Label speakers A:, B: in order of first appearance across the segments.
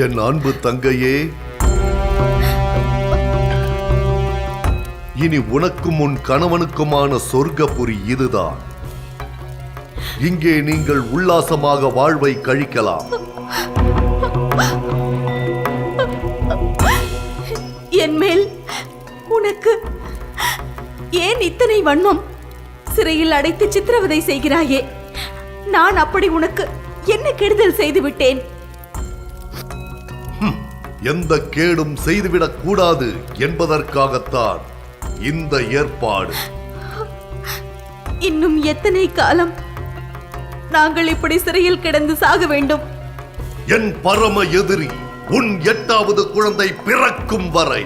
A: என் அன்பு தங்கையே, இனி உனக்கும் உன் கணவனுக்குமான சொர்க்கபுரி இதுதான். இங்கே நீங்கள் உல்லாசமாக வாழ்வை கழிக்கலாம்.
B: என் மேல் உனக்கு ஏன் இத்தனை வன்மம்? சிறையில் அடைத்து சித்திரவதை செய்கிறாயே, நான் அப்படி உனக்கு என்ன கெடுதல் செய்து விட்டேன்?
A: எந்த கேடும் செய்துவிடக் கூடாது என்பதற்காகத்தான் இந்த ஏற்பாடு.
B: இன்னும் எத்தனை காலம் நாங்கள் இப்படி சிறையில் கிடந்து சாக வேண்டும்?
A: என் பரம எதிரி உன் 8வது குழந்தை பிறக்கும் வரை.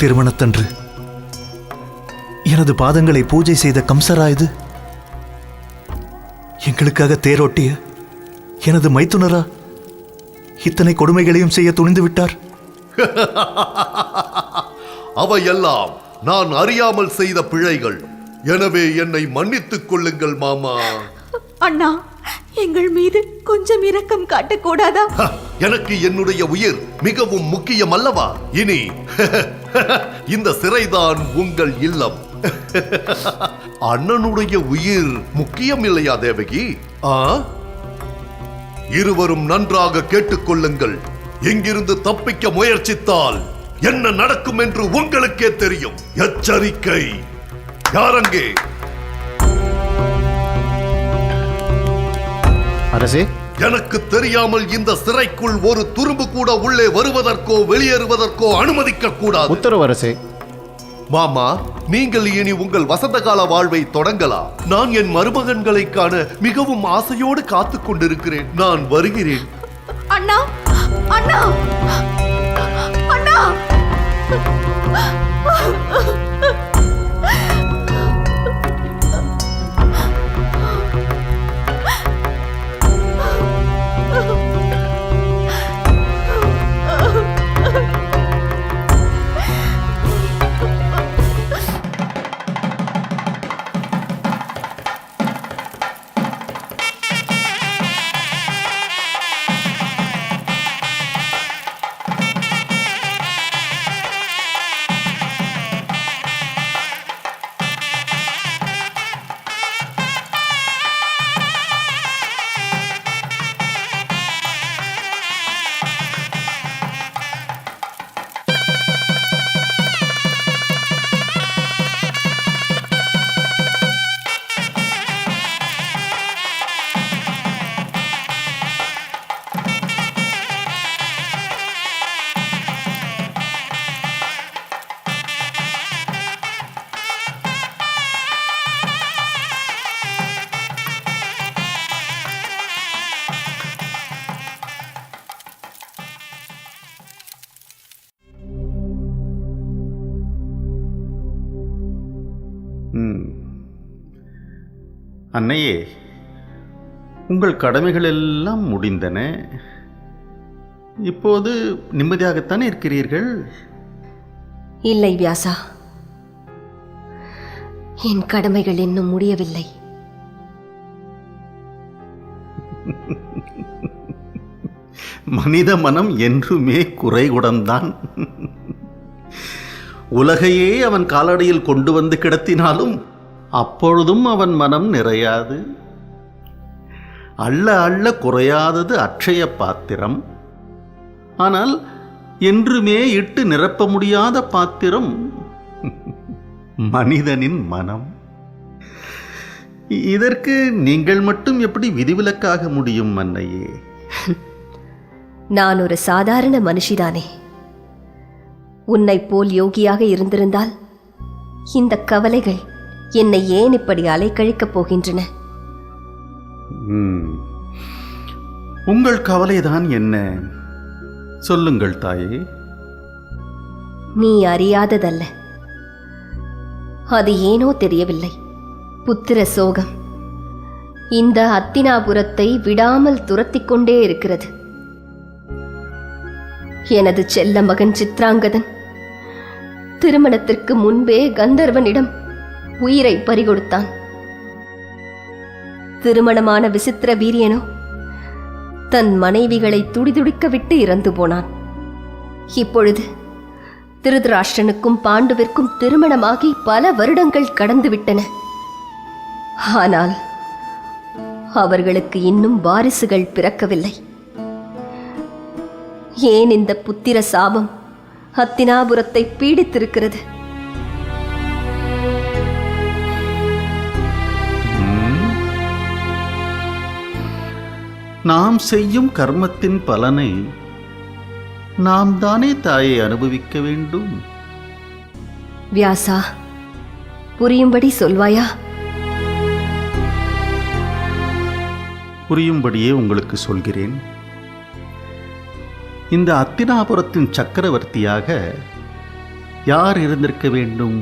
C: திருமணத்தன்று எனது பாதங்களை பூஜை செய்த கம்சரா இது? எங்களுக்காக தேரோட்டிய எனது மைத்துனரா இத்தனை கொடுமைகளையும் செய்ய துணிந்து விட்டார்?
A: அவையெல்லாம் நான் அறியாமல் செய்த பிழைகள். எனவே என்னை மன்னித்துக் கொள்ளுங்கள் மாமா.
B: அண்ணா, எங்கள் மீது கொஞ்சம் இரக்கம் காட்டக்கூடாதா?
A: எனக்கு என்னுடைய உயிர் மிகவும் முக்கியம் அல்லவா? இனி இந்த சிறைதான் உங்கள் இல்லம். அண்ணனுடைய உயிர் முக்கியம் இல்லையா தேவகி? இருவரும் நன்றாக கேட்டுக்கொள்ளுங்கள். இங்கிருந்து தப்பிக்க முயற்சித்தால் என்ன நடக்கும் என்று உங்களுக்கே தெரியும். எச்சரிக்கை. யாரங்கே?
D: அரசே,
A: எனக்கு தெரியாமல் இந்த சிறைக்குள் ஒரு துரும்பு கூட உள்ளே வருவதற்கோ வெளியேறுவதற்கோ அனுமதிக்க கூடாது.
D: உத்தரவு அரசே.
A: மாமா, நீங்கள் இனி உங்கள் வசந்த கால வாழ்வை தொடங்கலாம். நான் என் மருமகன்களை காண மிகவும் ஆசையோடு காத்துக் கொண்டிருக்கிறேன். நான் வருகிறேன்.
B: அண்ணா, அண்ணா, அண்ணா!
D: அன்னையே, உங்கள் கடமைகள் எல்லாம் முடிந்தன. இப்போது நிம்மதியாகத்தானே இருக்கிறீர்கள்?
E: இல்லை வியாசா, என் கடமைகள் இன்னும் முடியவில்லை.
D: மனித மனம் என்றுமே குறைகுடம்தான். உலகையே அவன் காலடியில் கொண்டு வந்து கிடத்தினாலும் அப்பொழுதும் அவன் மனம் நிறையாது. அள்ள அள்ள குறையாதது அட்சய பாத்திரம். ஆனால் என்றுமே இட்டு நிரப்ப முடியாத பாத்திரம் மனிதனின் மனம். இதற்கு நீங்கள் மட்டும் எப்படி விதிவிலக்காக முடியும் அன்னையே?
E: நான் ஒரு சாதாரண மனுஷிதானே. உன்னை போல் யோகியாக இருந்திருந்தால் இந்த கவலைகள் என்னை ஏன் இப்படி அலைக்கழிக்கப் போகின்றன?
D: உங்கள் கவலைதான் என்ன? சொல்லுங்கள் தாயே.
E: நீ அறியாததல்ல. அது ஏனோ தெரியவில்லை. புத்திர சோகம் இந்த அத்தினாபுரத்தை விடாமல் துரத்திக் கொண்டே இருக்கிறது. எனது செல்ல மகன் சித்ராங்கதன் திருமணத்திற்கு முன்பே கந்தர்வனிடம் உயிரை பறிகொடுத்தான். திருமணமான விசித்திர வீரியனோ தன் மனைவிகளை துடிதுடிக்க விட்டு இறந்து போனான். இப்பொழுது திருதராஷ்டிரனுக்கும் பாண்டுவிற்கும் திருமணமாகி பல வருடங்கள் கடந்துவிட்டன. ஆனால் அவர்களுக்கு இன்னும் வாரிசுகள் பிறக்கவில்லை. ஏன் இந்த புத்திர சாபம் ஹத்தினாபுரத்தை பீடித்திருக்கிறது?
D: நாம் செய்யும் கர்மத்தின் பலனை நாம் தானே தாயை அனுபவிக்க வேண்டும்.
E: வியாசா, புரியும்படி சொல்வாயா?
D: புரியும்படியே உங்களுக்கு சொல்கிறேன். இந்த அத்தினாபுரத்தின் சக்கரவர்த்தியாக யார் இருந்திருக்க வேண்டும்?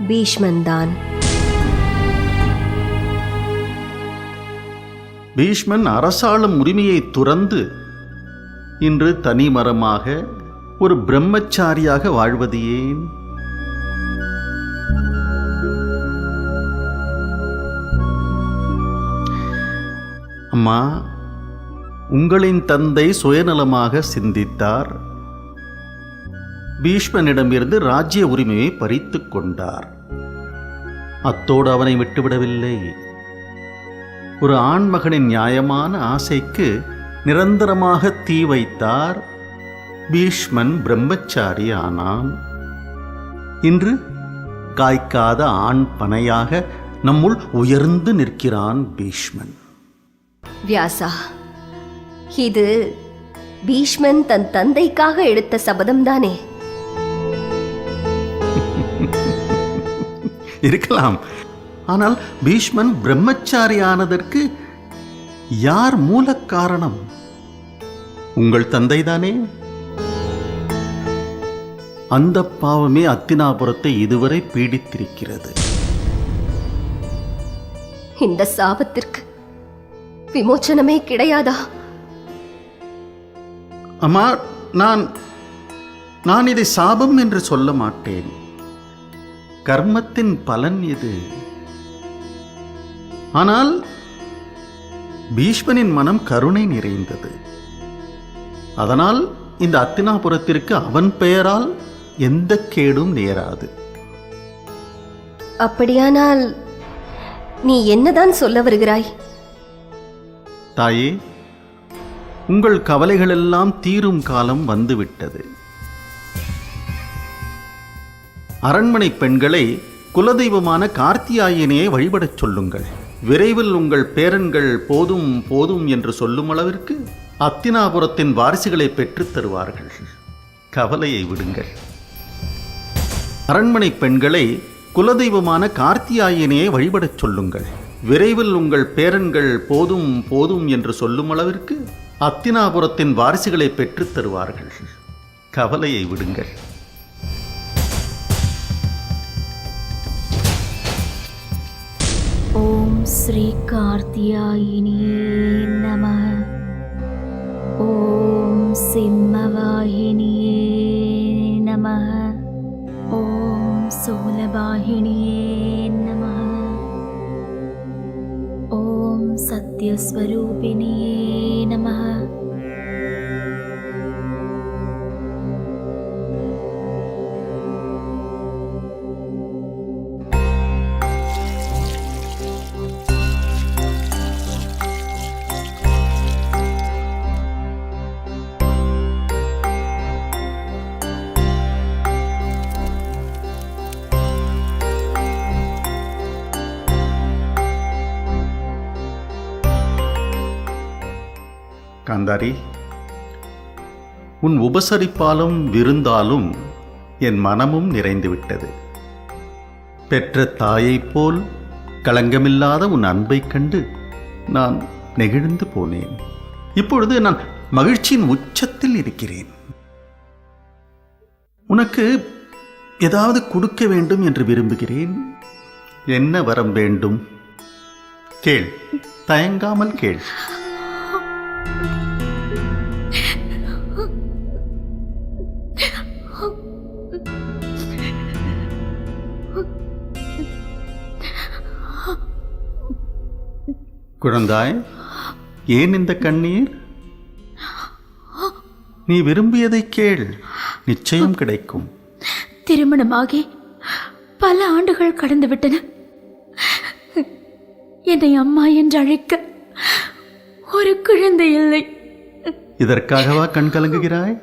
E: பீஷ்மன்தான்.
D: பீஷ்மன் அரசாளும் உரிமையை துறந்து இன்று தனிமரமாக ஒரு பிரம்மச்சாரியாக வாழ்வது ஏன்? அம்மா, உங்களின் தந்தை சுயநலமாக சிந்தித்தார். பீஷ்மனிடமிருந்து ராஜ்ய உரிமையை பறித்துக் கொண்டார். அத்தோடு அவனை விட்டுவிடவில்லை. ஒரு ஆண்மகனின் நியாயமான ஆசைக்கு நிரந்தரமாக தீ வைத்தார். பீஷ்மன் பிரம்மச்சாரி ஆனான். இன்று காய்க்காத ஆண் பனையாக நம்முள் உயர்ந்து நிற்கிறான் பீஷ்மன்.
E: வியாசா, இது பீஷ்மன் தன் தந்தைக்காக எடுத்த சபதம்தானே?
D: இருக்கலாம். ஆனால் பீஷ்மன் பிரம்மச்சாரி ஆனதற்கு யார் மூல காரணம்? உங்கள் தந்தைதானே. அந்த பாவமே அத்தினாபுரத்தை இதுவரை பீடித்திருக்கிறது.
E: இந்த சாபத்திற்கு விமோச்சனமே கிடையாதா?
D: அம்மா, நான் இதை சாபம் என்று சொல்ல மாட்டேன். கர்மத்தின் பலன் இது. ஆனால் பீஷ்மனின் மனம் கருணை நிறைந்தது. அதனால் இந்த அத்தினாபுரத்திற்கு அவன் பெயரால் எந்த கேடும் நேராது.
E: அப்படியானால் நீ என்னதான் சொல்ல வருகிறாய்?
D: தாயே, உங்கள் கவலைகளெல்லாம் தீரும் காலம் வந்துவிட்டது. அரண்மனை பெண்களை குலதெய்வமான கார்த்தியாயனையை வழிபடச் சொல்லுங்கள். விரைவில் உங்கள் பேரன்கள் போதும் போதும் என்று சொல்லும் அளவிற்கு அத்தினாபுரத்தின் வாரிசுகளை பெற்றுத் தருவார்கள். கவலையை விடுங்கள். அரண்மனை பெண்களை குலதெய்வமான கார்த்தியாயனையை வழிபடச் சொல்லுங்கள். விரைவில் உங்கள் பேரன்கள் போதும் போதும் என்று சொல்லும் அளவிற்கு அத்தினாபுரத்தின் வாரிசுகளை பெற்றுத் தருவார்கள். கவலையை விடுங்கள்.
B: ஓம் ஸ்ரீ கார்த்தியாயினியே நமः. ஓம் சிம்மவாகினியே நமः. ஓம் சூலவாகினியே நமः. ஓம் சத்யஸ்வரூபிணியே நமः.
D: காந்தாரி, உன் உபசரிப்பாலும் விருந்தாலும் என் மனமும் நிறைந்துவிட்டது. பெற்ற தாயைப் போல் களங்கமில்லாத உன் அன்பைக் கண்டு நான் நெகிழ்ந்து போனேன். இப்பொழுது நான் மகிழ்ச்சியின் உச்சத்தில் இருக்கிறேன். உனக்கு ஏதாவது கொடுக்க வேண்டும் என்று விரும்புகிறேன். என்ன வரம் வேண்டும்? கேள், தயங்காமல் கேள். குழந்தாய், ஏன் இந்த கண்ணீர்? நீ விரும்பியதை கேள், நிச்சயம் கிடைக்கும்.
B: திருமணமாகி பல ஆண்டுகள் கடந்து விட்டன. என்னை அம்மா என்று அழைக்க ஒரு குழந்தை இல்லை.
D: இதற்காகவா கண் கலங்குகிறாய்?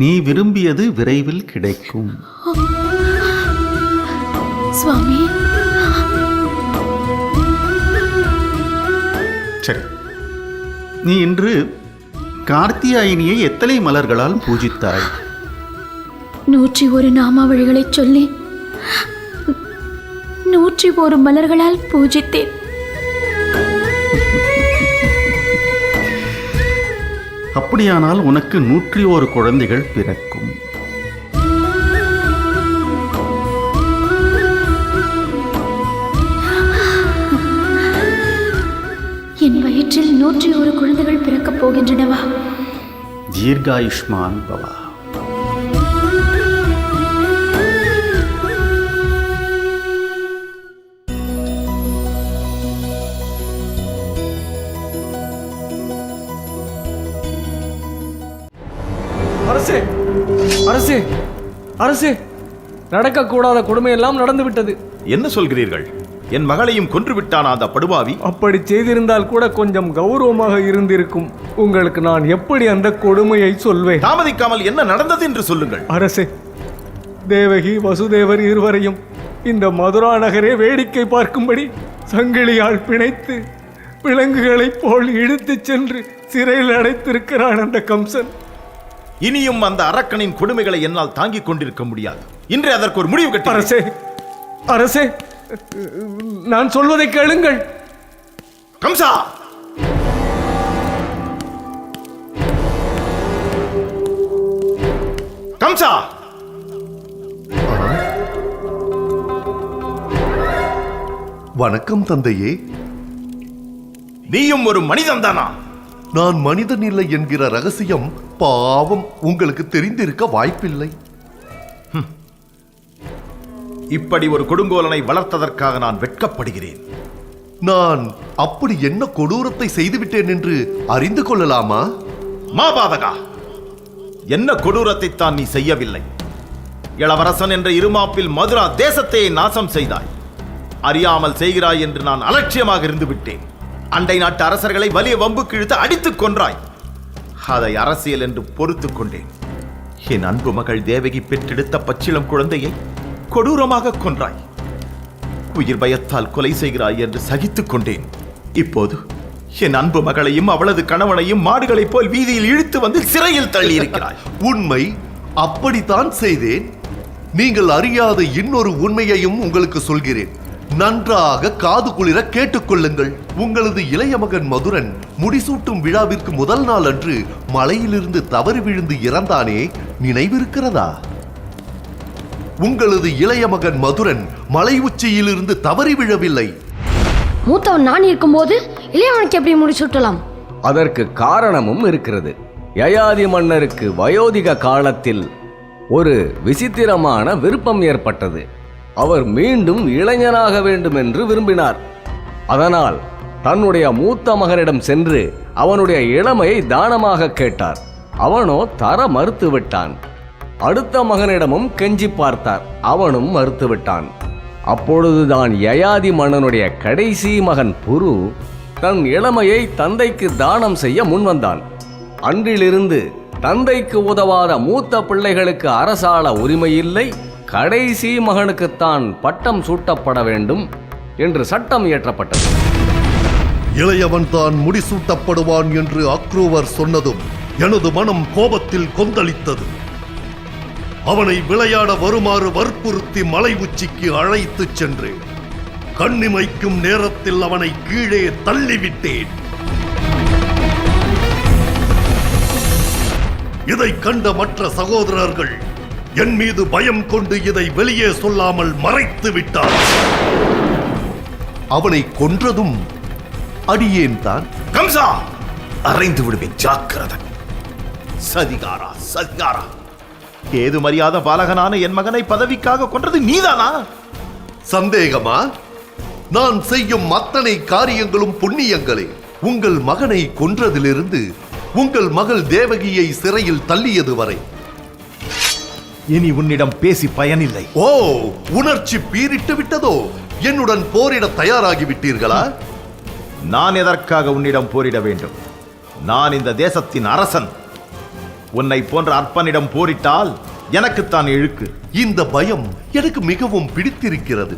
D: நீ விரும்பியது விரைவில் கிடைக்கும்.
B: சுவாமி,
D: சரி, நீ இன்று கார்த்தியாயினியை எத்தனை மலர்களால் பூஜித்தாய்?
B: 101 நாமாவளிகளை சொல்லி 101 மலர்களால் பூஜித்தேன்.
D: அப்படியானால் உனக்கு 101 குழந்தைகள் பிறக்கும்.
B: என் வயிற்றில் 101 குழந்தைகள் பிறக்கப் போகின்றனவா?
D: தீர்காயுஷ்மான் பவா.
F: அரசே, அரசே, அரசே, நடக்கக்கூடாத கொடுமையெல்லாம் நடந்துவிட்டது.
G: என்ன சொல்கிறீர்கள்? என் மகளையும் கொன்று விட்டானா அந்த படுபாவி?
F: அப்படி செய்திருந்தால் கூட கொஞ்சம் கௌரவமாக இருந்திருக்கும். உங்களுக்கு நான் எப்படி அந்த கொடுமையை சொல்வேன்?
G: தாமதிக்காமல் என்ன நடந்தது என்று சொல்லுங்கள்.
F: அரசே, தேவகி வசுதேவர் இருவரையும் இந்த மதுரா நகரே வேடிக்கை பார்க்கும்படி சங்கிலியால் பிணைத்து விலங்குகளைப் போல் இழுத்துச் சென்று சிறையில் அடைத்திருக்கிறான் அந்த கம்சன்.
G: இனியும் அந்த அரக்கனின் கொடுமைகளை என்னால் தாங்கிக் கொண்டிருக்க முடியாது. இன்று அதற்கு ஒரு முடிவு கட்டி.
F: அரசே, அரசே, நான் சொல்வதை கேளுங்கள்.
G: கம்சா, கம்சா,
A: வணக்கம் தந்தையே.
G: நீயும் ஒரு மனிதன்தானா?
A: நான் மனிதன் இல்லை என்கிற ரகசியம் பாவம் உங்களுக்கு தெரிந்திருக்க வாய்ப்பில்லை.
G: இப்படி ஒரு கொடுங்கோலனை வளர்த்ததற்காக நான் வெட்கப்படுகிறேன்.
A: நான் அப்படி என்ன கொடூரத்தை செய்துவிட்டேன் என்று அறிந்து கொள்ளலாமா?
G: மாபாதகா, என்ன கொடூரத்தை தான் நீ செய்யவில்லை? இளவரசன் என்ற இருமாப்பில் மதுரா தேசத்தை நாசம் செய்தாய். அறியாமல் செய்கிறாய் என்று நான் அலட்சியமாக இருந்து விட்டேன். அண்டை நாட்டு அரசர்களை வலிய வம்புக்கு இழுத்து அடித்துக் கொன்றாய். அதை அரசியல் என்று பொறுத்துக் கொண்டேன். என் அன்பு மகள் தேவகி பெற்றெடுத்த பச்சிளம் குழந்தையை கொடூரமாக கொன்றாய். உயிர் பயத்தால் கொலை செய்கிறாய் என்று சகித்துக் கொண்டேன். இப்போது என் அன்பு மகளையும் அவளது கணவனையும் மாடுகளைப் போல் வீதியில் இழுத்து வந்து சிறையில் தள்ளி இருக்கிறாய்.
A: உண்மை, அப்படித்தான் செய்தேன். நீங்கள் அறியாத இன்னொரு உண்மையையும் உங்களுக்கு சொல்கிறேன். நன்றாக காது குளிர கேட்டுக்கொள்ளுங்கள். உங்களது இளைய மகன் மதுரன் முடிசூட்டும் விழாவிற்கு முதல் நாள் அன்று மலையிலிருந்து தவறி விழுந்து இறந்தானே, நினைவிருக்கிறதா? உங்களது இளைய மகன் மதுரன் மலை உச்சியிலிருந்து தவறி விழவில்லை.
H: மூத்தவன் நான் இருக்கும்போது இளையவனுக்கு எப்படி முடிசூட்டலாம்?
I: அதற்கு காரணமும் இருக்கிறது. யயாதி மன்னருக்கு வயோதிக காலத்தில் ஒரு விசித்திரமான விருப்பம் ஏற்பட்டது. அவர் மீண்டும் இளைஞனாக வேண்டும் என்று விரும்பினார். அதனால் தன்னுடைய மூத்த மகனிடம் சென்று அவனுடைய இளமையை தானமாக கேட்டார். அவனோ தர மறுத்துவிட்டான். அடுத்த மகனிடமும் கெஞ்சி பார்த்தார். அவனும் மறுத்துவிட்டான். அப்பொழுதுதான் யயாதி மன்னனுடைய கடைசி மகன் புரு தன் இளமையை தந்தைக்கு தானம் செய்ய முன்வந்தான். அன்றிலிருந்து தந்தைக்கு உதவாத மூத்த பிள்ளைகளுக்கு அரசாள உரிமையில்லை, கடைசி மகனுக்குத்தான் பட்டம் சூட்டப்பட வேண்டும் என்று சட்டம் இயற்றப்பட்டது.
A: இளையவன் தான் முடிசூட்டப்படுவான் என்று அக்ரூவர் சொன்னதும் எனது மனம் கோபத்தில் கொந்தளித்தது. அவனை விளையாட வருமாறு வற்புறுத்தி மலை உச்சிக்கு அழைத்துச் சென்றேன். கண்ணிமைக்கும் நேரத்தில் அவனை கீழே தள்ளிவிட்டேன். இதை கண்ட மற்ற சகோதரர்கள் என் மீது பயம் கொண்டு இதை வெளியே சொல்லாமல் மறைத்து விட்டார். அவனை கொன்றதும் அடியேன் தான்.
G: கம்சா, அறைந்து விடுவேன், ஜாக்கிரதை. சதிகாரா, சதிகாரா, ஏது மரியாத பாலகனான என் மகனை பதவிக்காக கொன்றது நீதானா?
A: சந்தேகமா? நான் செய்யும் அத்தனை காரியங்களும் புண்ணியங்களே. உங்கள் மகனை கொன்றதிலிருந்து உங்கள் மகள் தேவகியை சிறையில் தள்ளியது வரை.
G: இனி உன்னிடம் பேசி பயனில்லை.
A: ஓ, உணர்ச்சி பீரிட்டு விட்டதோ? என்னுடன் போரிட தயாராகி விட்டீர்களா?
G: நான் எதற்காக உன்னிடம் போரிட வேண்டும்? நான் இந்த தேசத்தின் அரசன். உன்னை போன்ற அற்பனிடம் போரிட்டால் எனக்குத்தான் இழுக்கு.
A: இந்த பயம் எனக்கு மிகவும் பிடித்திருக்கிறது.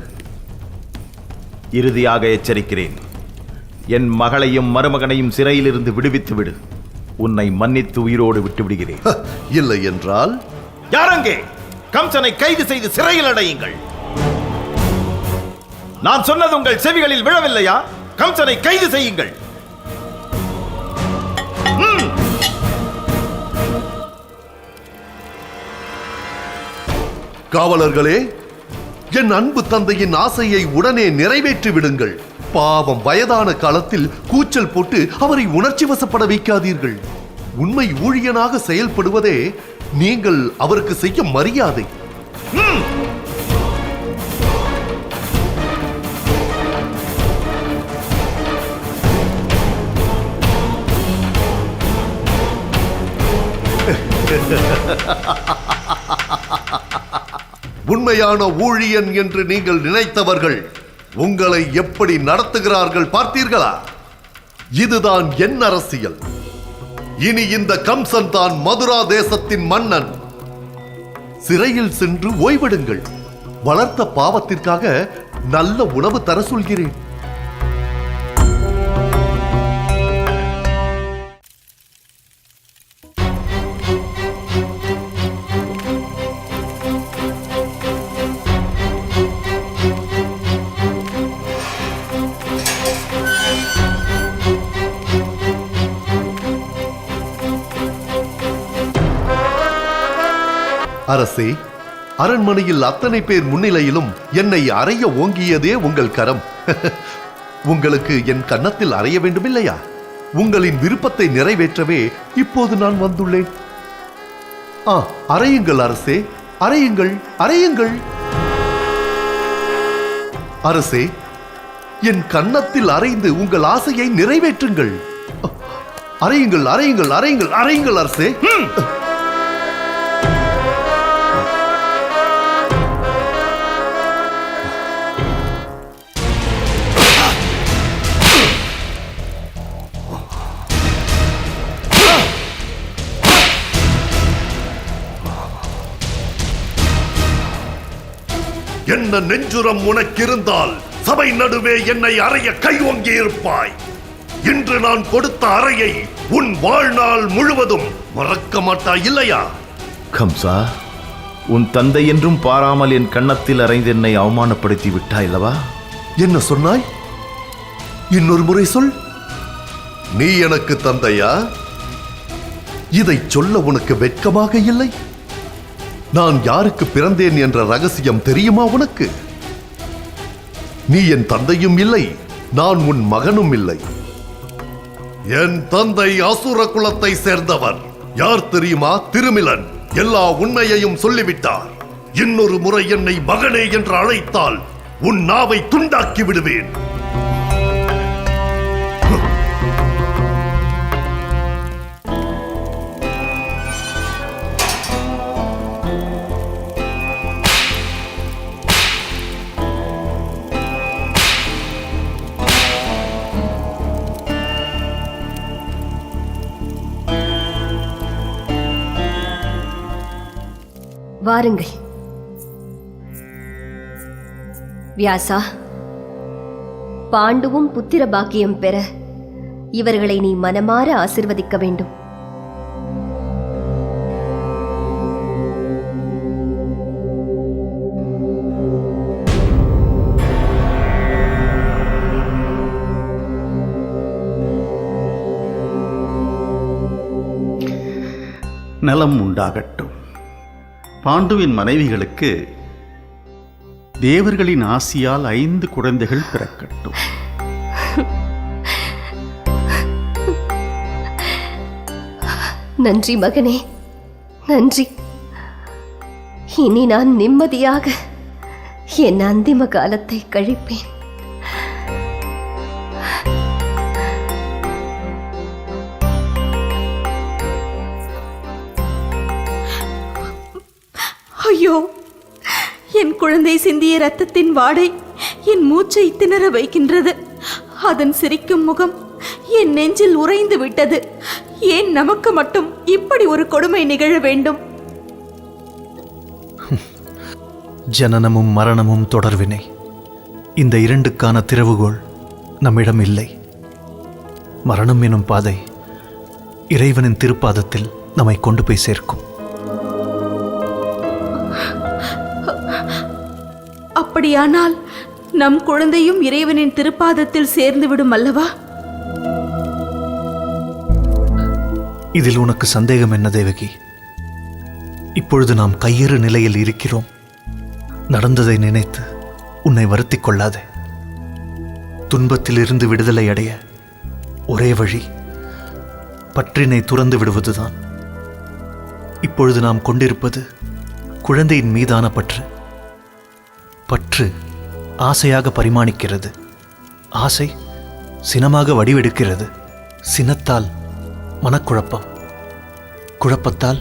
G: இறுதியாக எச்சரிக்கிறேன், என் மகளையும் மருமகனையும் சிறையிலிருந்து விடுவித்து விடு. உன்னை மன்னித்து உயிரோடு விட்டு விடுகிறேன்.
A: இல்லை என்றால்?
G: யாரங்கே? கம்சனை கைது செய்து சிறையில் அடையுங்கள். நான் சொன்னது உங்கள் செவிகளில் விழவில்லையா? கம்சனை கைது செய்யுங்கள்.
A: காவலர்களே, என் அன்பு தந்தையின் ஆசையை உடனே நிறைவேற்றி விடுங்கள். பாவம், வயதான காலத்தில் கூச்சல் போட்டு அவரை உணர்ச்சி வசப்பட வைக்காதீர்கள். உண்மை ஊழியனாக செயல்படுவதே நீங்கள் அவருக்கு செய்யும் மரியாதை. உண்மையான ஊழியன் என்று நீங்கள் நினைத்தவர்கள் உங்களை எப்படி நடத்துகிறார்கள் பார்த்தீர்களா? இதுதான் என் அரசியல். இனி இந்த கம்சன் தான் மதுரா தேசத்தின் மன்னன். சிறையில் சென்று ஓய்வெடுங்கள். வளர்த்த பாவத்திற்காக நல்ல உணவு தர சொல்கிறேன். அரசே, அரண்மனையில் அத்தனை பேர் முன்னிலையிலும் என்னை அறைய ஓங்கியதே உங்கள் கரம். உங்களுக்கு என் கன்னத்தில் அறைய வேண்டுமில்லையா? உங்களின் விருப்பத்தை நிறைவேற்றவே இப்போது நான் வந்துள்ளேன். அறையுங்கள் அரசே, அறையுங்கள், அறையுங்கள். அரசே, என் கன்னத்தில் அறைந்து உங்கள் ஆசையை நிறைவேற்றுங்கள். அறையுங்கள், அறையுங்கள், அறையுங்கள், அறையுங்கள் அரசே. என்ன நெஞ்சுரம் உனக்கிருந்தால் சபை நடுவே என்னை அறைய கை ஓங்கி இருப்பாய். இன்று நான் கொடுத்த அறையை உன் வாழ்நாள் முழுவதும் மறக்க மாட்டாய் இல்லையா?
G: கம்சா, உன் தந்தை என்றும் பாராமல் என் கன்னத்தில் அறைந்து என்னை அவமானப்படுத்தி விட்டாய் அல்லவா?
A: என்ன சொன்னாய்? இன்னொரு முறை சொல். நீ எனக்கு தந்தையா? இதை சொல்ல உனக்கு வெட்கமாக இல்லை? நான் யாருக்கு பிறந்தேன் என்ற ரகசியம் தெரியுமா உனக்கு? நீ என் தந்தையும் இல்லை, நான் உன் மகனும் இல்லை. என் தந்தை அசுர குலத்தை சேர்ந்தவர். யார் தெரியுமா? திருமிலன். எல்லா உண்மையையும் சொல்லிவிட்டார். இன்னொரு முறை என்னை மகனே என்று அழைத்தால் உன் நாவை துண்டாக்கி விடுவேன்.
E: வாருங்கள். வியாசா, பாண்டுவும் புத்திர பாக்கியம் பெற இவர்களை நீ மனமாற ஆசிர்வதிக்க வேண்டும்.
D: நலம் உண்டாகட்டும். பாண்டுவின் மனைவிகளுக்கு தேவர்களின் ஆசியால் 5 குழந்தைகள் பிறக்கட்டும்.
E: நன்றி மகனே, நன்றி. இனி நான் நிம்மதியாக என் அந்திம காலத்தை கழிப்பேன்.
B: ஐயோ, என் குழந்தை சிந்திய இரத்தத்தின் வாடை என் மூச்சை திணற வைக்கின்றது. அதன் சிரிக்கும் முகம் என் நெஞ்சில் உறைந்து விட்டது. ஏன் நமக்கு மட்டும் இப்படி ஒரு கொடுமை நிகழ வேண்டும்?
C: ஜனனமும் மரணமும் தொடர்வினை. இந்த இரண்டுக்கான திறவுகோல் நம்மிடம் இல்லை. மரணம் எனும் பாதை இறைவனின் திருப்பாதத்தில் நம்மை கொண்டு போய் சேர்க்கும்.
B: அப்படியானால் நம் குழந்தையும் இறைவனின் திருப்பாதத்தில் சேர்ந்துவிடும் அல்லவா?
C: இதில் உனக்கு சந்தேகம் என்ன தேவகி? இப்பொழுது நாம் கையறு நிலையில் இருக்கிறோம். நடந்ததை நினைத்து உன்னை வருத்திக் கொள்ளாதே. துன்பத்திலிருந்து விடுதலை அடைய ஒரே வழி பற்றினை துறந்து விடுவதுதான். இப்பொழுது நாம் கொண்டிருப்பது குழந்தையின் மீதான பற்று. பற்று ஆசையாக பரிமாணிக்கிறது. ஆசை சினமாக வடிவெடுக்கிறது. சினத்தால் மனக்குழப்பம், குழப்பத்தால்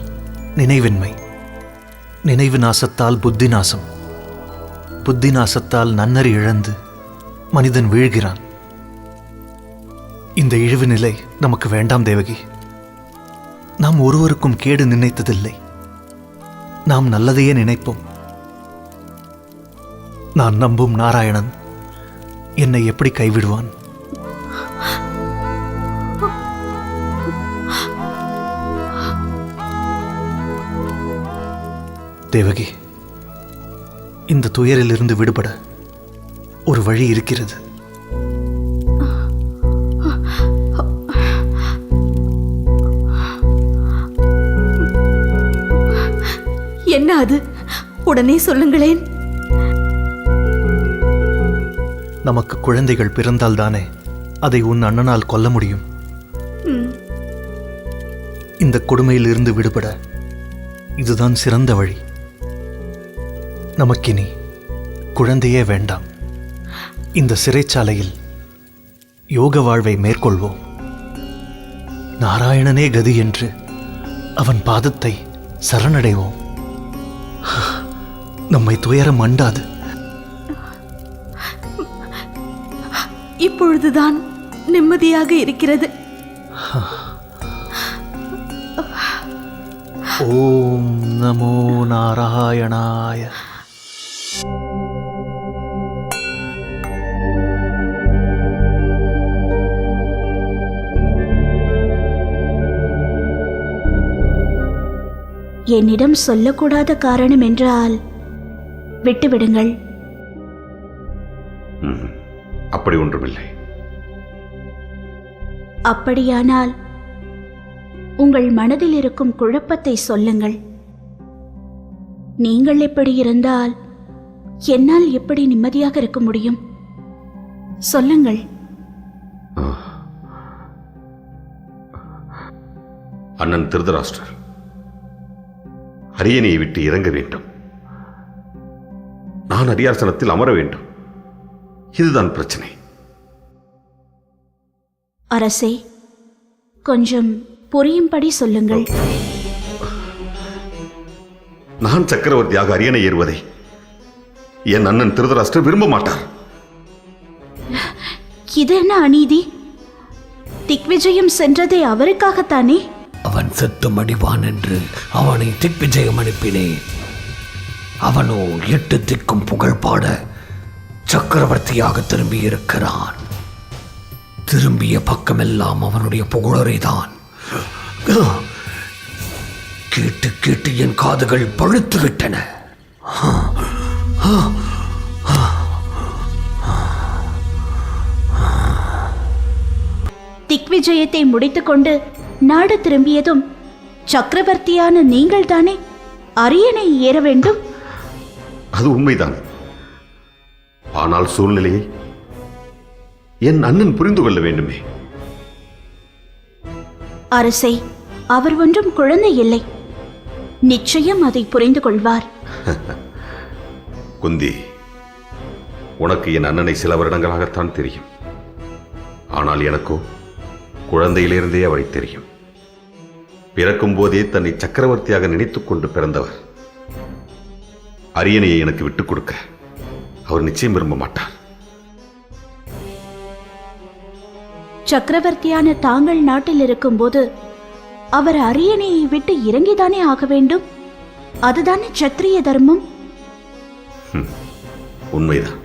C: நினைவின்மை, நினைவு நாசத்தால் புத்தி நாசம், புத்தி நாசத்தால் நன்னறி இழந்து மனிதன் வீழ்கிறான். இந்த இழிவு நிலை நமக்கு வேண்டாம் தேவகி. நாம் ஒருவருக்கும் கேடு நினைத்ததில்லை. நாம் நல்லதையே நினைப்போம். நான் நம்பும் நாராயணன் என்னை எப்படி கைவிடுவான்? தேவகி, இந்த துயரிலிருந்து விடுபட ஒரு வழி இருக்கிறது.
B: என்ன அது? உடனே சொல்லுங்களேன்.
C: நமக்கு குழந்தைகள் பிறந்தால்தானே அதை உன் அண்ணனால் கொல்ல முடியும். இந்த கொடுமையிலிருந்து விடுபட இதுதான் சிறந்த வழி. நமக்கினி குழந்தையே வேண்டாம். இந்த சிறைச்சாலையில் யோக வாழ்வை மேற்கொள்வோம். நாராயணனே கதி என்று அவன் பாதத்தை சரணடைவோம். நம்மை துயரம் அண்டாது.
B: இப்பொழுதுதான் நிம்மதியாக இருக்கிறது.
C: ஓம் நமோ நாராயணாய.
B: என்னிடம் சொல்லக்கூடாத காரணம் என்றால் விட்டுவிடுங்கள்.
J: அப்படி ஒன்றுமில்லை.
B: அப்படியானால் உங்கள் மனதில் இருக்கும் குழப்பத்தை சொல்லுங்கள். நீங்கள் எப்படி இருந்தால் என்னால் எப்படி நிம்மதியாக இருக்க முடியும்? சொல்லுங்கள்.
J: அண்ணன் திருதராஷ்டிரர் அரியணையை விட்டு இறங்க வேண்டும். நான் அரியாசனத்தில் அமர வேண்டும். இதுதான் பிரச்சனை.
B: அரசே, கொஞ்சம் புரியும்படி சொல்லுங்கள்.
J: நான் சக்கரவர்த்தியாக அரியணை ஏறுவதை என் அண்ணன் திருதராஷ்டிரர் விரும்ப மாட்டார்.
B: இது என்ன அநீதி? திக்விஜயம் சென்றதை அவருக்காகத்தானே?
K: அவன் செத்து மடிவான் என்று அவனை திக்விஜயம் அனுப்பினேன். அவனோ 8 திக்கும் புகழ் பாட சக்கரவர்த்தியாக திரும்பி இருக்கிறான். திரும்பிய பக்கமெல்லாம் அவனுடைய புகழறைதான். கேட்டு கேட்டு என் காதுகள் பழுத்து விட்டன.
B: திக்விஜயத்தை முடித்துக்கொண்டு நாடு திரும்பியதும் சக்கரவர்த்தியான நீங்கள் தானே அரியணை ஏற வேண்டும்?
J: அது உண்மைதான். ஆனால் சூழ்நிலையை என் அண்ணன் புரிந்து கொள்ள வேண்டுமே.
B: அரசே, அவர் ஒன்றும் குழந்தை இல்லை. நிச்சயம் அதை புரிந்து கொள்வார்.
J: குந்தி, உனக்கு என் அண்ணனை சில வருடங்களாகத்தான் தெரியும். ஆனால் எனக்கோ குழந்தையிலிருந்தே அவரை தெரியும். பிறக்கும் போதே தன்னை சக்கரவர்த்தியாக நினைத்துக் கொண்டு பிறந்தவர். அரியணையை எனக்கு விட்டுக் கொடுக்க அவர் நிச்சயம் விரும்ப மாட்டார்.
B: சக்கரவர்த்தியான தாங்கள் நாட்டில் இருக்கும்போது அவர் அரியணையை விட்டு இறங்கிதானே ஆக வேண்டும். அதுதானே சத்திரிய தர்மம்.
J: உண்மைதான்.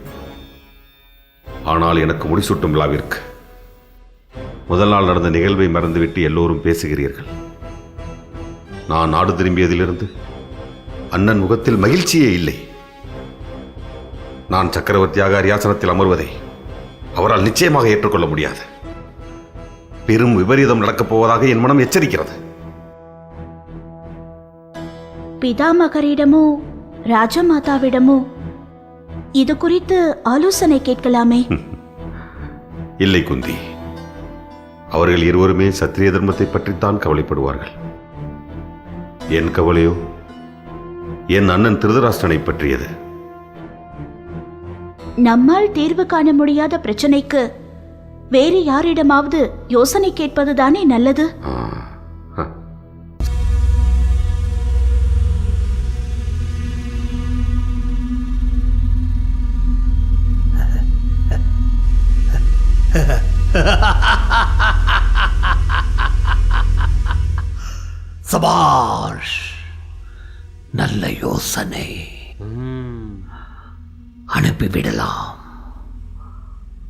J: ஆனால் எனக்கு முடிசூட்டும் விழாவிற்கு முதல் நாள் நடந்த நிகழ்வை மறந்துவிட்டு எல்லோரும் பேசுகிறீர்கள். நான் நாடு திரும்பியதிலிருந்து அண்ணன் முகத்தில் மகிழ்ச்சியே இல்லை. நான் சக்கரவர்த்தியாக அரியாசனத்தில் அமர்வதை அவரால் நிச்சயமாக ஏற்றுக்கொள்ள முடியாது. பெரும் விபரீதம் நடக்கப் போவதாக என் மனம் எச்சரிக்கிறது.
B: பிதாமகரிடமோ ராஜமாதாவிடமோ இது குறித்து ஆலோசனை கேட்கலாமே.
J: இல்லை குந்தி, அவர்கள் இருவருமே சத்திரிய தர்மத்தை பற்றித்தான் கவலைப்படுவார்கள். என் கவலையோ என் அண்ணன் திருதராஷ்டிரனை பற்றியது.
B: நம்மால் தீர்வு காண முடியாத பிரச்சனைக்கு வேறு யாரிடமாவது யோசனை கேட்பதுதானே நல்லது.
K: சபாஷ், நல்ல யோசனை. அனுப்பிவிடலாம்,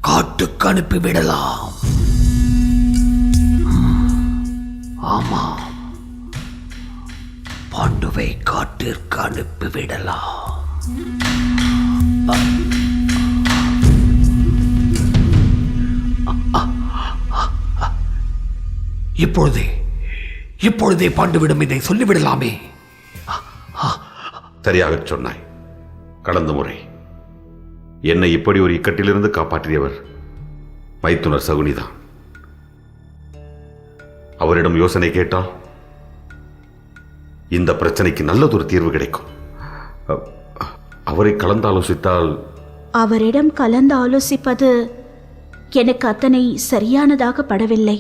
K: காட்டுக்கு அனுப்பிவிடலாம். ஆமாம், பாண்டுவை காட்டிற்கு அனுப்பிவிடலாம். இப்பொழுதே பாண்டுவிடம் இதை சொல்லிவிடலாமே.
J: சரியாக சொன்னாய். கடந்த முறை என்னை இப்படி ஒரு இக்கட்டிலிருந்து காப்பாற்றியவர் மைத்துனர் சகுனிதான். அவரிடம் யோசனை கேட்டால் இந்த பிரச்சனைக்கு நல்லதொரு தீர்வு கிடைக்கும். அவரை கலந்து ஆலோசித்தால்.
B: அவரிடம் கலந்து ஆலோசிப்பது எனக்கு அத்தனை சரியானதாக படவில்லை.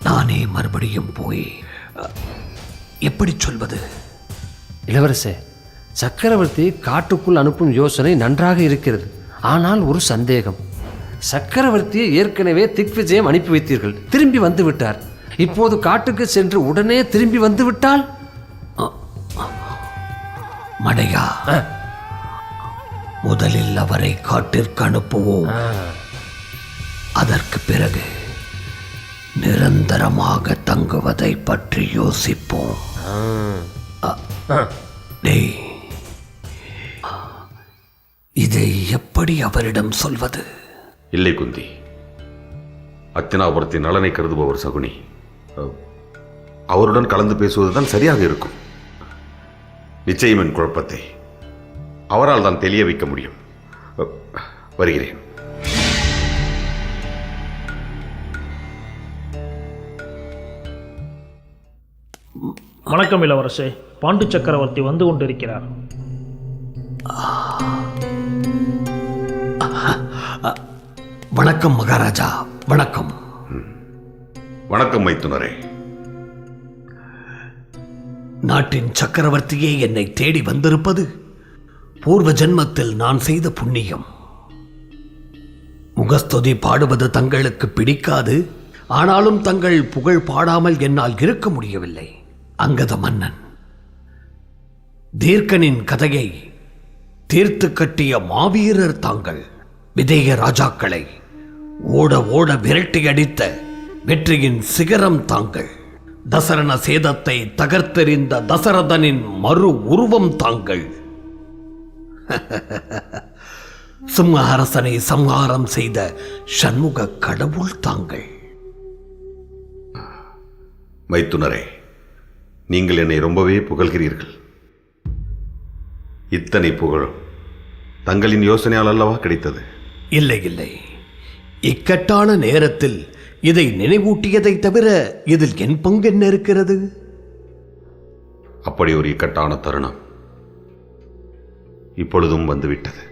K: நானே மறுபடியும் போய் எப்படி சொல்வது?
L: இளவரசே, சக்கரவர்த்தி காட்டுக்குள் அனுப்பும் யோசனை நன்றாக இருக்கிறது. ஆனால் ஒரு சந்தேகம். சக்கரவர்த்தியை ஏற்கனவே திக்விஜயம் அனுப்பி வைத்தீர்கள், திரும்பி வந்து விட்டார். இப்போது காட்டுக்கு சென்று உடனே திரும்பி வந்து விட்டால்?
K: மடையா, முதலில் அவரை காட்டிற்கு அனுப்புவோம். அதற்கு பிறகு நிரந்தரமாக தங்குவதை பற்றி யோசிப்போம். இதை எப்படி அவரிடம் சொல்வது?
J: இல்லை குந்தி, அத்தினாபுரத்தின் நலனை கருதுபவர் சகுனி. அவருடன் கலந்து பேசுவதுதான் சரியாக இருக்கும். நிச்சயம் என் குழப்பத்தை அவரால் தான் தெளிய வைக்க முடியும். வருகிறேன்.
M: வணக்கம் இளவரசே. பாண்டு சக்கரவர்த்தி வந்து கொண்டிருக்கிறார்.
K: வணக்கம் மகாராஜா. வணக்கம்.
J: வணக்கம் மைத்துனரே.
K: நாட்டின் சக்கரவர்த்தியே என்னை தேடி வந்திருப்பது பூர்வ ஜென்மத்தில் நான் செய்த புண்ணியம். முகஸ்துதி பாடுவது தங்களுக்கு பிடிக்காது. ஆனாலும் தங்கள் புகழ் பாடாமல் என்னால் இருக்க முடியவில்லை. அங்கத மன்னன் தீர்க்கனின் கதையை தீர்த்து கட்டிய மாவீரர் தாங்கள். விதேய ராஜாக்களை ஓட ஓட விரட்டி அடித்த வெற்றியின் சிகரம் தாங்கள். தசரண சேதத்தை தகர்த்தெறிந்த தசரதனின் மறு உருவம் தாங்கள். சிம்ம அரசனை சம்ஹாரம் செய்த சண்முக கடவுள் தாங்கள்.
J: மைத்துனரே, நீங்கள் என்னை ரொம்பவே புகழ்கிறீர்கள். இத்தனை புகழும் தங்களின் யோசனையால் அல்லவா கிடைத்தது?
K: இல்லை இல்லை, இக்கட்டான நேரத்தில் இதை நினைவூட்டியதை தவிர இதில் என் பங்கு என்ன இருக்கிறது?
J: அப்படி ஒரு இக்கட்டான தருணம் இப்பொழுதும் வந்துவிட்டது.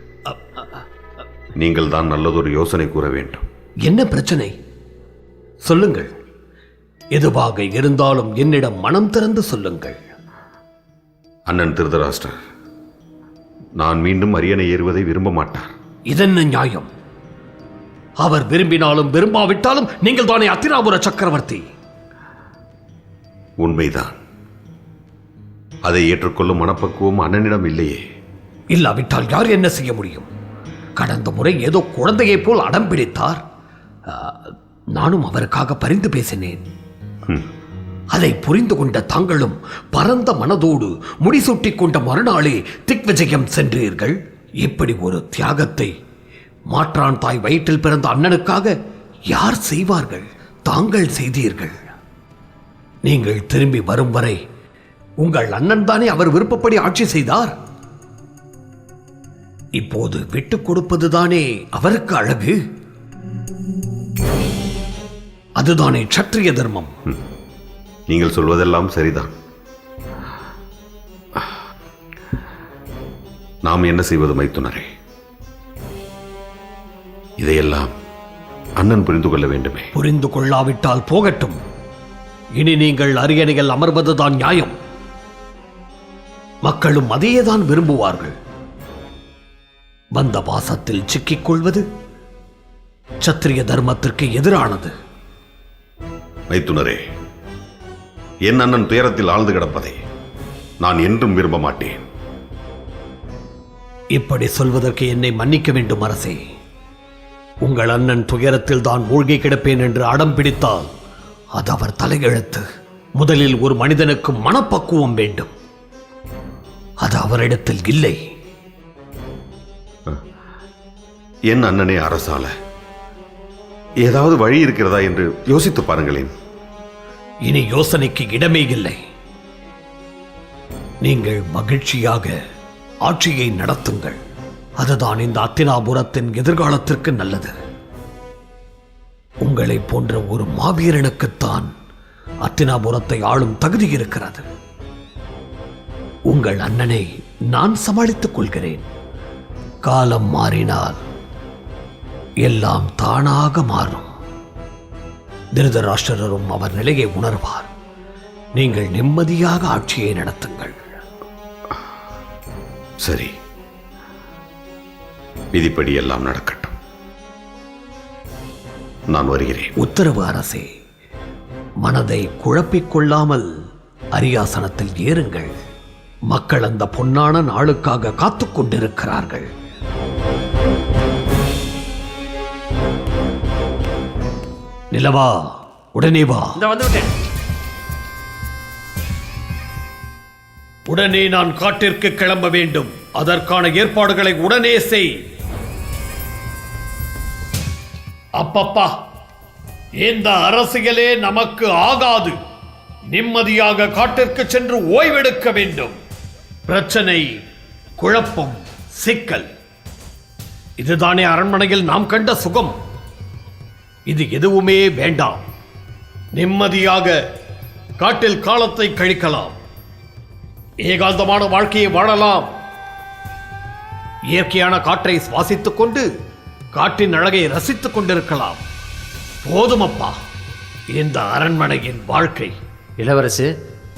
J: நீங்கள் தான் நல்லதொரு யோசனை கூற வேண்டும்.
K: என்ன பிரச்சனை சொல்லுங்கள். எதுவாக இருந்தாலும் என்னிடம் மனம் திறந்து சொல்லுங்கள்.
J: அண்ணன் திருதராஷ்டிரர் நான் மீண்டும் அரியணை ஏறுவதை விரும்ப மாட்டார்.
K: இதென்ன நியாயம்? அவர் விரும்பினாலும் விரும்பாவிட்டாலும் நீங்கள் தானே அத்தினாபுர சக்கரவர்த்தி.
J: உண்மைதான். அதை ஏற்றுக்கொள்ளும் மனப்பக்குவம் அண்ணனிடம் இல்லையே.
K: இல்லாவிட்டால் யார் என்ன செய்ய முடியும்? கடந்த முறை ஏதோ குழந்தையைப் போல் அடம் பிடித்தார். நானும் அவருக்காக பரிந்து பேசினேன். அதை புரிந்து கொண்ட தாங்களும் பரந்த மனதோடு முடிசூட்டிக் கொண்ட மறுநாளே திக்விஜயம் சென்றீர்கள். இப்படி ஒரு தியாகத்தை மாற்றான் தாய் வயிற்றில் பிறந்த அண்ணனுக்காக யார் செய்வார்கள்? தாங்கள் செய்தீர்கள். நீங்கள் திரும்பி வரும் வரை உங்கள் அண்ணன் தானே அவர் விருப்பப்படி ஆட்சி செய்தார். இப்போது விட்டுக் கொடுப்பதுதானே அவருக்கு அழகு. அதுதானே சத்திரிய தர்மம்.
J: நீங்கள் சொல்வதெல்லாம் சரிதான். நாம் என்ன செய்வது மைத்துனரே? இதையெல்லாம் அண்ணன் புரிந்து கொள்ள வேண்டுமே.
K: புரிந்து கொள்ளாவிட்டால் போகட்டும். இனி நீங்கள் அரியணையில் அமர்வதுதான் நியாயம். மக்களும் அதையேதான் விரும்புவார்கள். வந்த வாசத்தில் சிக்கிக் கொள்வது சத்திரிய தர்மத்திற்கு எதிரானது.
J: மைத்துனரே, என் அண்ணன் துயரத்தில் ஆழ்ந்து கிடப்பதை நான் என்றும் விரும்ப மாட்டேன்.
K: இப்படி சொல்வதற்கு என்னை மன்னிக்க வேண்டும் அரசே. உங்கள் அண்ணன் துயரத்தில் தான் மூழ்கி கிடப்பேன் என்று அடம் பிடித்தால் அது அவர் தலையெழுத்து. முதலில் ஒரு மனிதனுக்கு மனப்பக்குவம் வேண்டும். அது அவரிடத்தில் இல்லை.
J: என் அண்ணனே அரசால ஏதாவது வழி இருக்கிறதா என்று யோசித்து பாருங்களேன்.
K: இனி யோசனைக்கு இடமே இல்லை. நீங்கள் மகிழ்ச்சியாக ஆட்சியை நடத்துங்கள். அதுதான் இந்த அத்தினாபுரத்தின் எதிர்காலத்திற்கு நல்லது. உங்களை போன்ற ஒரு மாவீரனுக்குத்தான் அத்தினாபுரத்தை ஆளும் தகுதி இருக்கிறது. உங்கள் அண்ணனை நான் சமாளித்துக் கொள்கிறேன். காலம் மாறினால் எல்லாம் தானாக மாறும். திருதராஷ்டிரரும் அவர் நிலையை உணர்வார். நீங்கள் நிம்மதியாக ஆட்சியை நடத்துங்கள்.
J: சரி, விதிப்படி எல்லாம் நடக்கட்டும். நான் வருகிறேன்.
K: உத்தரவு அரசே. மனதை குழப்பிக் கொள்ளாமல் அரியாசனத்தில் ஏறுங்கள். மக்கள் அந்த பொன்னான நாளுக்காக காத்துக் கொண்டிருக்கிறார்கள். நிலவா, உடனே வா. உடனே நான் காட்டிற்கு கிளம்ப வேண்டும். அதற்கான ஏற்பாடுகளை உடனே செய். அப்பப்பா, இந்த அரசியலே நமக்கு ஆகாது. நிம்மதியாக காட்டிற்கு சென்று ஓய்வெடுக்க வேண்டும். பிரச்சனை, குழப்பம், சிக்கல், இதுதானே அரண்மனையில் நாம் கண்ட சுகம். இது எதுவுமே வேண்டாம். நிம்மதியாக காட்டில் காலத்தை கழிக்கலாம். ஏகாந்தமான வாழ்க்கையை வாழலாம். இயற்கையான காற்றை சுவாசித்துக் கொண்டு காட்டின் அழகை ரசித்துக் கொண்டிருக்கலாம். போதுமப்பா இந்த அரண்மனையின் வாழ்க்கை.
L: இளவரசு,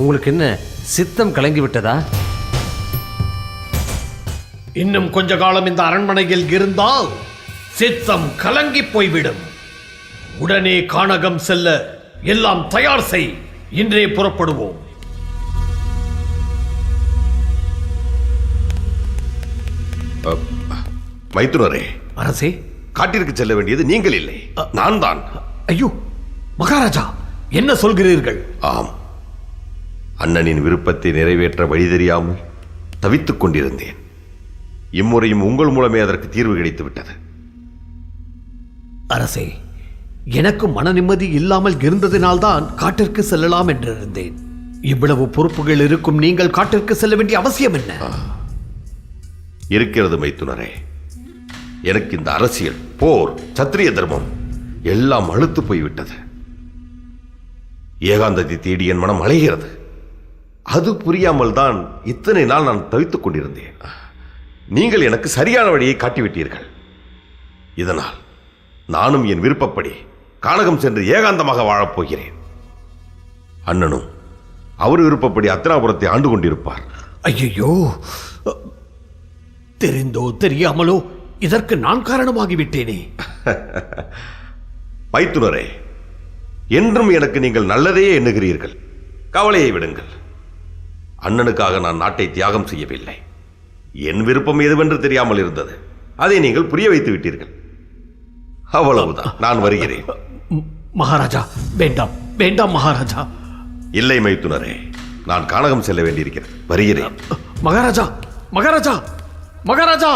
L: உங்களுக்கு என்ன சித்தம் கலங்கி விட்டதா?
K: இன்னும் கொஞ்ச காலம் இந்த அரண்மனையில் இருந்தால் சித்தம் கலங்கி போய்விடும். உடனே கானகம் செல்ல எல்லாம் தயார் செய். இன்றே புறப்படுவோம்.
J: மைத்துனரே,
K: அரசே,
J: காட்டிற்கு செல்ல வேண்டியது நீங்கள் இல்லை, நான் தான்.
K: ஐயோ மகாராஜா, என்ன சொல்கிறீர்கள்?
J: ஆம், அண்ணனின் விருப்பத்தை நிறைவேற்ற வழி தெரியாமல் தவித்துக் கொண்டிருந்தேன். இம்முறையும் உங்கள் மூலமே அதற்கு தீர்வு கிடைத்து விட்டது.
K: அரசே, எனக்கு மன நிம்மதி இல்லாமல் இருந்ததினால்தான் காட்டிற்கு செல்லலாம் என்றிருந்தேன். இவ்வளவு பொறுப்புகள் இருக்கும் நீங்கள் காட்டிற்கு செல்ல வேண்டிய அவசியம் என்ன?
J: இருக்கிறது மைத்துனரே. எனக்கு இந்த அரசியல், போர், சத்திரிய தர்மம் எல்லாம் அழுத்து போய்விட்டது. ஏகாந்தத்தை தேடி என் மனம் அலைகிறது. அது புரியாமல் தான் இத்தனை நாள் நான் தவித்துக் கொண்டிருந்தேன். நீங்கள் எனக்கு சரியான வழியை காட்டிவிட்டீர்கள். இதனால் நானும் என் விருப்பப்படி கானகம் சென்று ஏகாந்தமாக வாழப்போகிறேன். அண்ணனும் அவர் விருப்பப்படி அத்தினாபுரத்தை ஆண்டு கொண்டிருப்பார்.
K: ஐயோ, தெரிந்தோ தெரியாமலோ இதற்கு நான் காரணமாகிவிட்டேனே.
J: மைத்துனரே, என்றும் எனக்கு நீங்கள் நல்லதையே எண்ணுகிறீர்கள். கவலையை விடுங்கள். அண்ணனுக்காக நான் நாட்டை தியாகம் செய்யவில்லை. என் விருப்பம் எதுவென்று தெரியாமல் இருந்தது. அதை நீங்கள் புரிய வைத்து விட்டீர்கள். அவ்வளவுதான். நான் வருகிறேன்.
K: மகாராஜா, வேண்டாம் வேண்டாம் மகாராஜா.
J: இல்லை மைத்துனரே, நான் கானகம் செல்ல வேண்டியிருக்கிறேன். வருகிறேன்.
K: மகாராஜா மகாராஜா மகாராஜா.